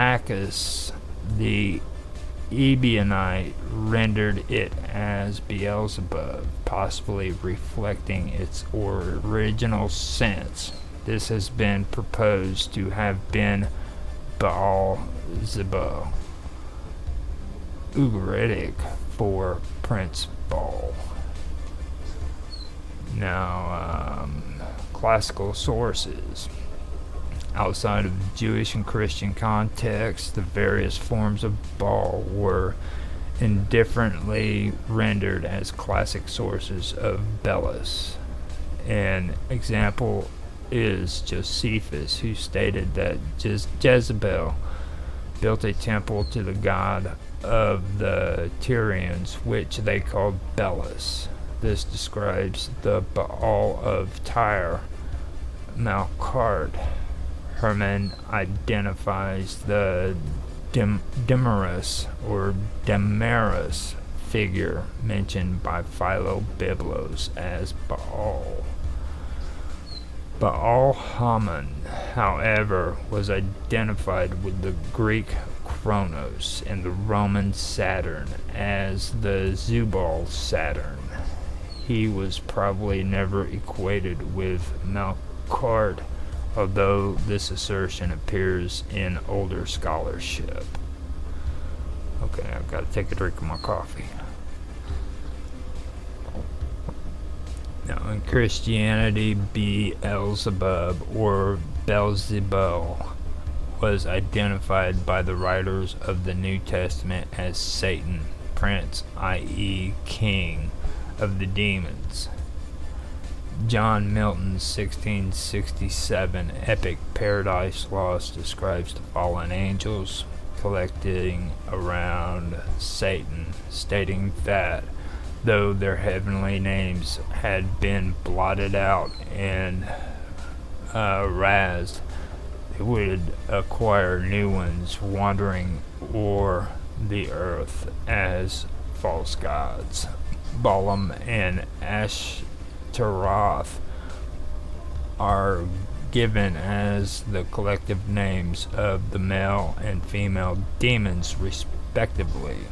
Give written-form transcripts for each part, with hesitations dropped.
Bacchus, the Ebionite rendered it as Beelzebub, possibly reflecting its original sense. This has been proposed to have been Baal-zebub, Ugaritic for Prince Baal. Now, classical sources. Outside of Jewish and Christian context, the various forms of Baal were indifferently rendered as classic sources of Belus. An example is Josephus, who stated that Jezebel built a temple to the god of the Tyrians, which they called Belus. This describes the Baal of Tyre, Malkart. Herman identifies the Demarus or Damaris figure mentioned by Philo-Biblos as Baal. Baal-Haman, however, was identified with the Greek Kronos and the Roman Saturn as the Zubal Saturn. He was probably never equated with Malkart, although this assertion appears in older scholarship. Okay, I've got to take a drink of my coffee. Now, in Christianity, Beelzebub or Beelzebul was identified by the writers of the New Testament as Satan, prince, i.e., king of the demons. John Milton's 1667 epic Paradise Lost describes the fallen angels collecting around Satan, stating that though their heavenly names had been blotted out and razed, they would acquire new ones wandering o'er the earth as false gods. Balaam and Ashtaroth are given as the collective names of the male and female demons respectively,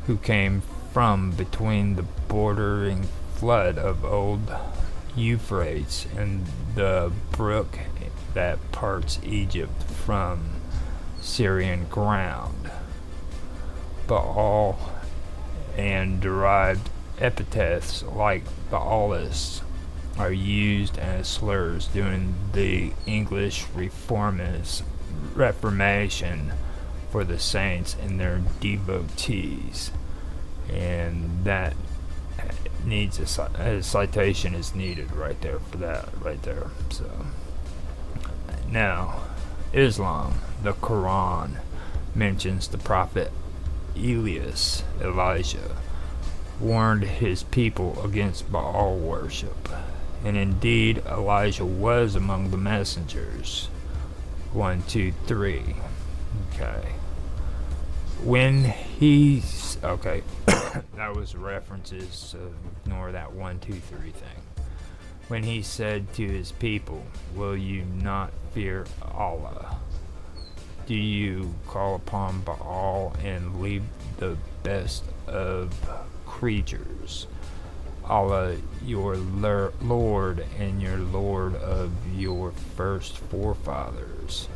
who came from between the bordering flood of old Euphrates and the brook that parts Egypt from Syrian ground. Baal and derived epithets like Baalis are used as slurs during the English Reformation for the saints and their devotees, and that needs a citation is needed right there for that right there. So now, Islam, the Quran mentions the prophet Elijah warned his people against Baal worship, and indeed Elijah was among the messengers. 1, 2, 3. Okay. When he's okay, that was references, so ignore that 1, 2, 3 thing. When he said to his people, "Will you not fear Allah? Do you call upon Baal and leave the best of creatures? Allah, your Lord and your Lord of your first forefathers."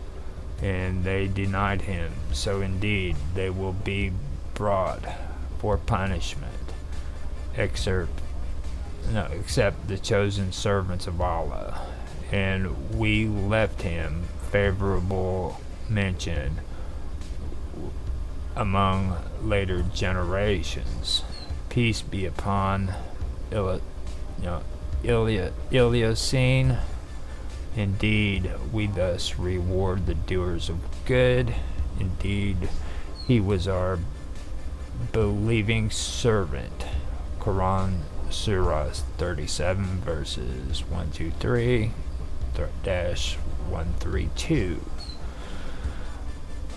And they denied him, so indeed they will be brought for punishment, except the chosen servants of Allah. And we left him favorable mention among later generations. Peace be upon Ilyasine. Indeed, we thus reward the doers of good. Indeed, he was our believing servant. Quran Surah 37 verses 123 132.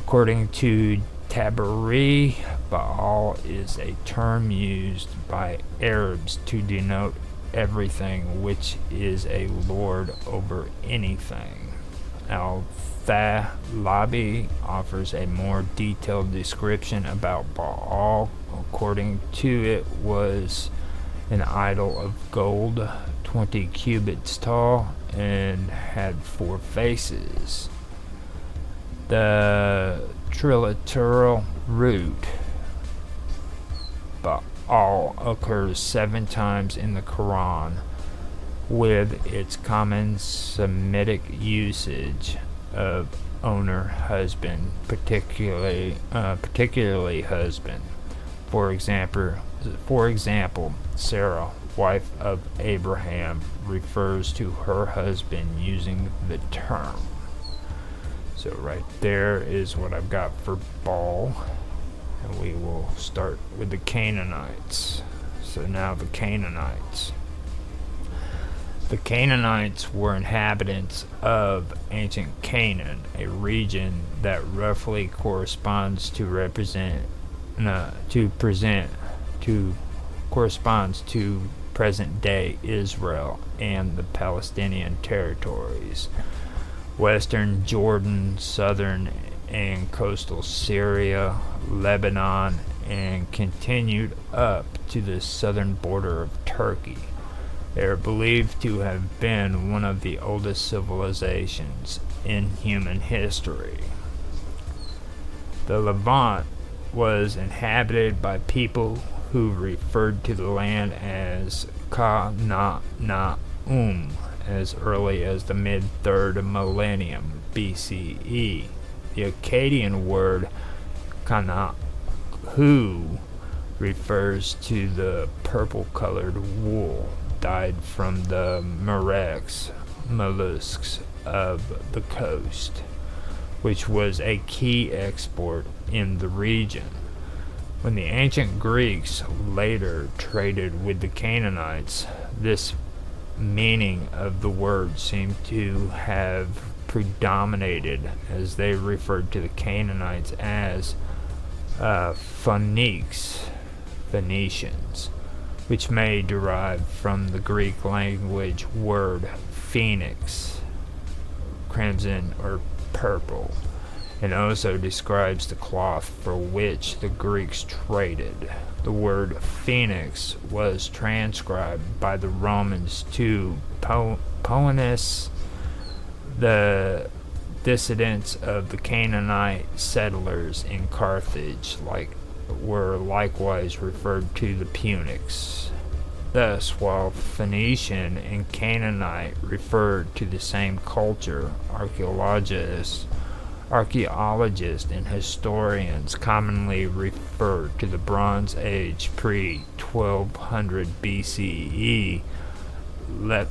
According to Tabari, Baal is a term used by Arabs to denote everything which is a lord over anything. Al-Thalabi offers a more detailed description about Baal. According to it, was an idol of gold, 20 cubits tall, and had 4 faces. The triliteral root Baal occurs 7 times in the Quran, with its common Semitic usage of owner, husband, particularly husband. For example, Sarah, wife of Abraham, refers to her husband using the term. So right there is what I've got for Baal. And we will start with the Canaanites. So now the Canaanites. The Canaanites were inhabitants of ancient Canaan, a region that roughly corresponds to present-day Israel and the Palestinian territories, western Jordan, southern and coastal Syria, Lebanon, and continued up to the southern border of Turkey. They are believed to have been one of the oldest civilizations in human history. The Levant was inhabited by people who referred to the land as Ka-na-na-um as early as the mid-3rd millennium BCE. The Akkadian word Kana-hu refers to the purple-colored wool dyed from the murex mollusks of the coast, which was a key export in the region. When the ancient Greeks later traded with the Canaanites, this meaning of the word seemed to have predominated, as they referred to the Canaanites as Phoenicians, which may derive from the Greek language word phoenix, crimson or purple, and also describes the cloth for which the Greeks traded. The word phoenix was transcribed by the Romans to Poenis. The descendants of the Canaanite settlers in Carthage were likewise referred to the Punics. Thus, while Phoenician and Canaanite referred to the same culture, archaeologists and historians commonly refer to the Bronze Age pre-1200 BCE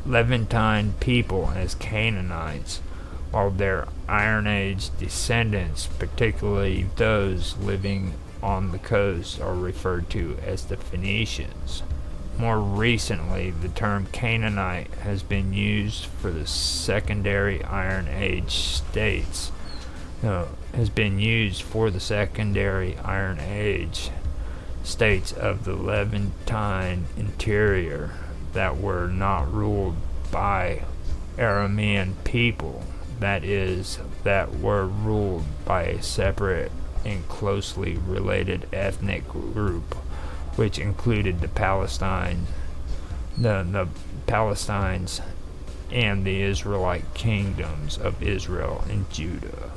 Levantine people as Canaanites, while their Iron Age descendants, particularly those living on the coast, are referred to as the Phoenicians. More recently, the term Canaanite has been used for the secondary Iron Age states. Of the Levantine interior that were not ruled by Aramean people, that is, that were ruled by a separate and closely related ethnic group, which included the Palestines and the Israelite kingdoms of Israel and Judah.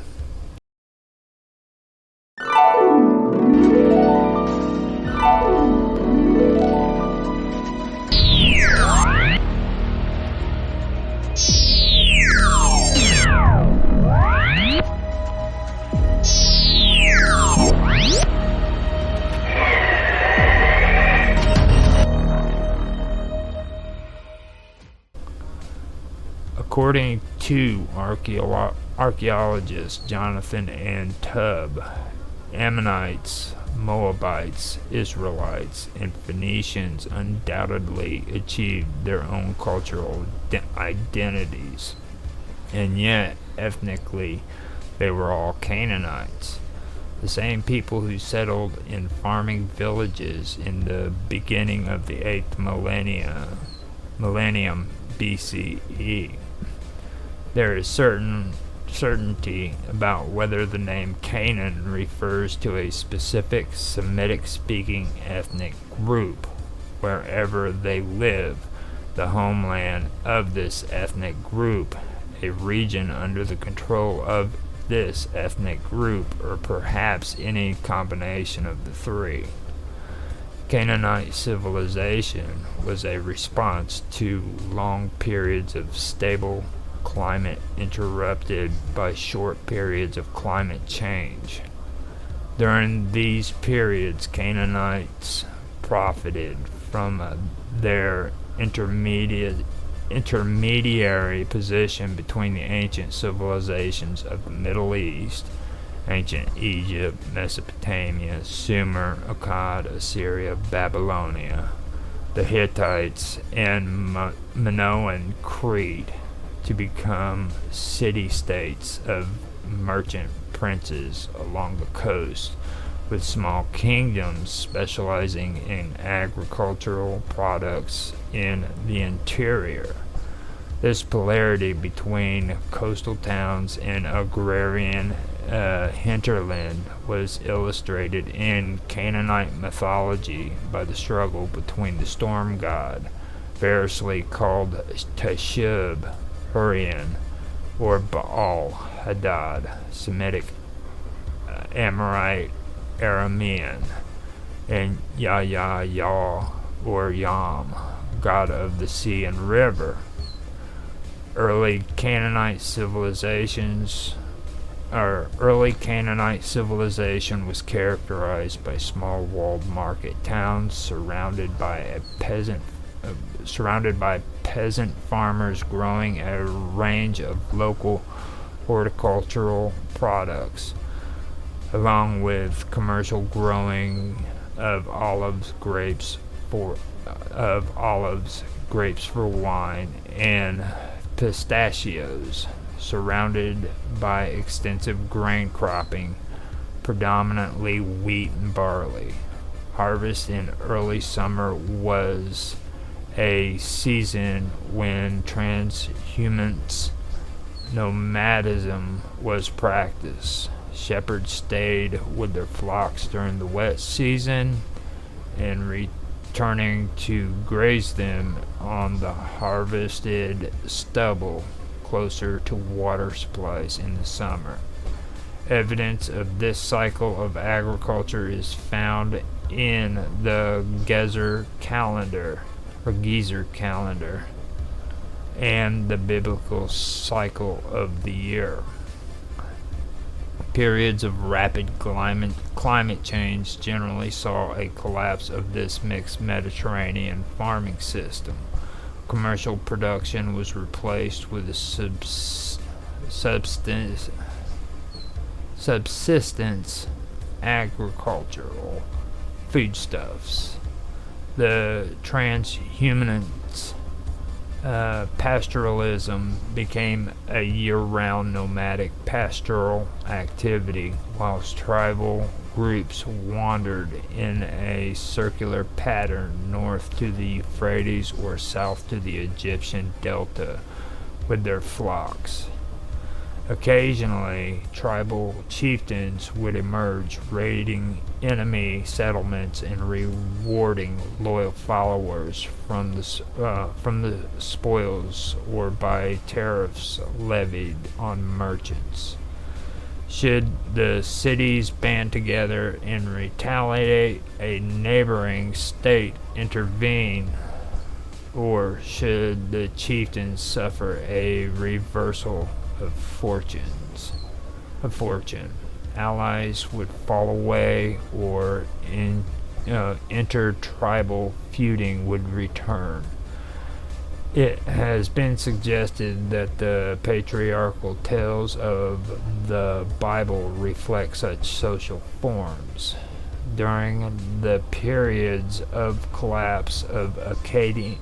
According to archaeologists Jonathan and Tubb, Ammonites, Moabites, Israelites, and Phoenicians undoubtedly achieved their own cultural identities, and yet, ethnically, they were all Canaanites, the same people who settled in farming villages in the beginning of the 8th millennium BCE. There is certain certainty about whether the name Canaan refers to a specific Semitic-speaking ethnic group, wherever they live, the homeland of this ethnic group, a region under the control of this ethnic group, or perhaps any combination of the three. Canaanite civilization was a response to long periods of stable climate interrupted by short periods of climate change. During these periods, Canaanites profited from their intermediary position between the ancient civilizations of the Middle East, ancient Egypt, Mesopotamia, Sumer, Akkad, Assyria, Babylonia, the Hittites, and Minoan Crete, to become city-states of merchant princes along the coast, with small kingdoms specializing in agricultural products in the interior. This polarity between coastal towns and agrarian hinterland was illustrated in Canaanite mythology by the struggle between the storm god, variously called Teshub, Hurrian, or Baal Hadad, Semitic, Amorite, Aramean, and Yah or Yam, god of the sea and river. Early Canaanite civilization was characterized by small walled market towns surrounded by peasant farmers growing a range of local horticultural products, along with commercial growing of grapes for wine, and pistachios, surrounded by extensive grain cropping, predominantly wheat and barley. Harvest in early summer was a season when transhumance nomadism was practiced. Shepherds stayed with their flocks during the wet season and returning to graze them on the harvested stubble closer to water supplies in the summer. Evidence of this cycle of agriculture is found in the Gezer calendar, and the biblical cycle of the year. Periods of rapid climate change generally saw a collapse of this mixed Mediterranean farming system. Commercial production was replaced with a subsistence agricultural foodstuffs. The transhumance pastoralism became a year-round nomadic pastoral activity, whilst tribal groups wandered in a circular pattern north to the Euphrates or south to the Egyptian delta with their flocks. Occasionally, tribal chieftains would emerge, raiding enemy settlements and rewarding loyal followers from the spoils or by tariffs levied on merchants. Should the cities band together and retaliate, a neighboring state intervene, or should the chieftains suffer a reversal of fortune, allies would fall away, or intertribal feuding would return. It has been suggested that the patriarchal tales of the Bible reflect such social forms. During the periods of collapse of Akkadian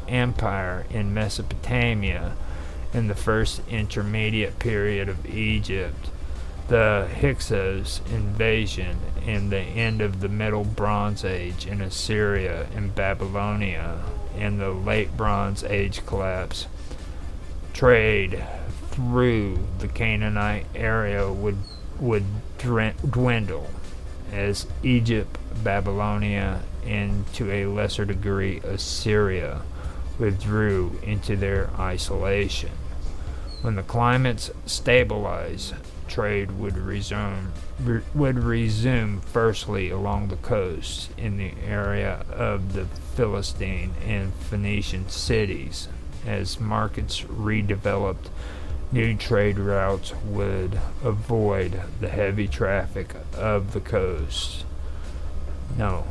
Empire in Mesopotamia, in the first intermediate period of Egypt, the Hyksos invasion, and the end of the Middle Bronze Age in Assyria and Babylonia, and the Late Bronze Age collapse, trade through the Canaanite area would dwindle as Egypt, Babylonia, and to a lesser degree Assyria withdrew into their isolation. When the climates stabilized, trade would resume firstly along the coast in the area of the Philistine and Phoenician cities. As markets redeveloped, new trade routes would avoid the heavy traffic of the coast. No,